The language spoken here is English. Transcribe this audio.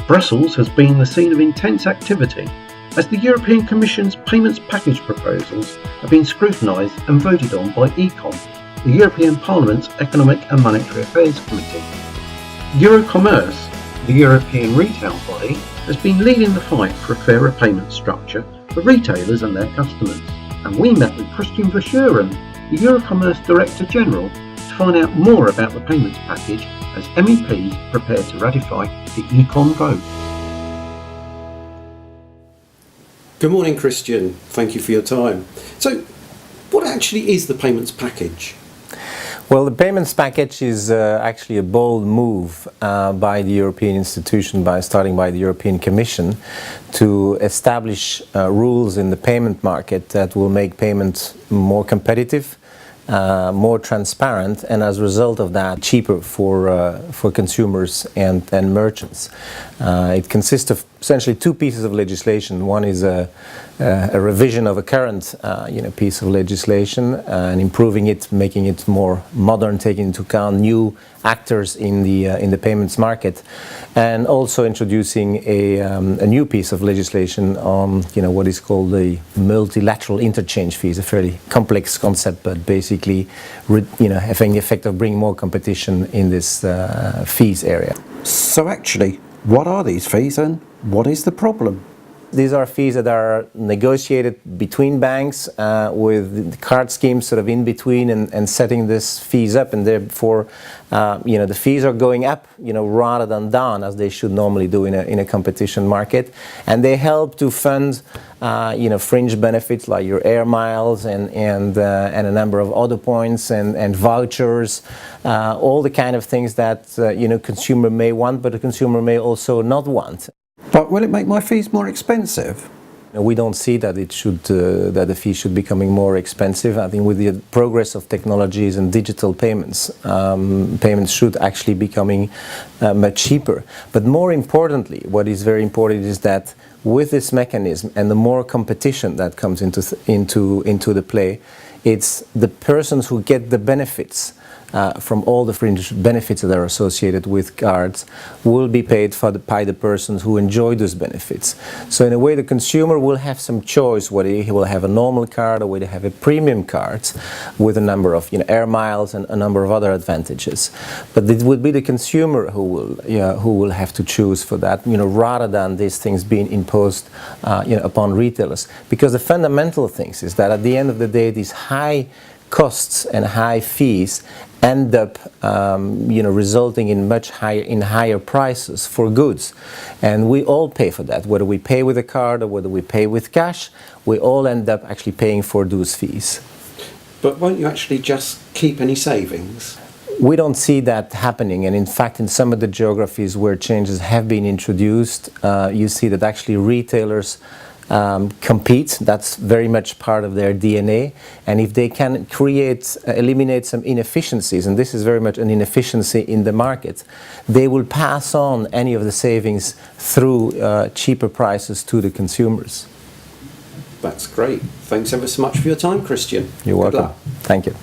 Brussels has been the scene of intense activity as the European Commission's payments package proposals have been scrutinised and voted on by ECON, the European Parliament's Economic and Monetary Affairs Committee. EuroCommerce, the European retail body, has been leading the fight for a fairer payment structure for retailers and their customers, and we met with Verscheuren, the EuroCommerce Director General, to find out more about the payments package as MEPs prepare to ratify the ECON vote. Good morning, Christian. Thank you for your time. So, what actually is the payments package? Well, the payments package is actually a bold move by the European institution, starting by the European Commission, to establish rules in the payment market that will make payments more competitive, more transparent, and as a result of that, cheaper for consumers and merchants. It consists of essentially two pieces of legislation. One is a revision of a current piece of legislation and improving it, making it more modern, taking into account new actors in the payments market, and also introducing a new piece of legislation on what is called the multilateral interchange fees, a fairly complex concept, but basically having the effect of bringing more competition in this fees area. So actually, what are these fees and what is the problem? These are fees that are negotiated between banks with the card schemes sort of in between and setting these fees up, and therefore the fees are going up rather than down as they should normally do in a competition market, and they help to fund fringe benefits like your air miles and a number of other points and vouchers, all the kind of things that consumer may want, but the consumer may also not want. But will it make my fees more expensive? We don't see that that the fees should be becoming more expensive. I think with the progress of technologies and digital payments, payments should actually be becoming much cheaper. But more importantly, what is very important is that with this mechanism and the more competition that comes into the play, it's the persons who get the benefits from all the fringe benefits that are associated with cards will be paid by the persons who enjoy those benefits. So in a way, the consumer will have some choice whether he will have a normal card or whether he have a premium card with a number of air miles and a number of other advantages. But it would be the consumer who will have to choose for that, rather than these things being imposed upon retailers. Because the fundamental things is that at the end of the day, these high costs and high fees end up resulting in higher prices for goods, and we all pay for that, whether we pay with a card or whether we pay with cash. We all end up actually paying for those fees. But won't you actually just keep any savings? We don't see that happening, and in fact in some of the geographies where changes have been introduced, you see that actually retailers compete. That's very much part of their DNA, and if they can eliminate some inefficiencies, and this is very much an inefficiency in the market, they will pass on any of the savings through cheaper prices to the consumers. That's great. Thanks ever so much for your time, Christian. You're welcome. Thank you.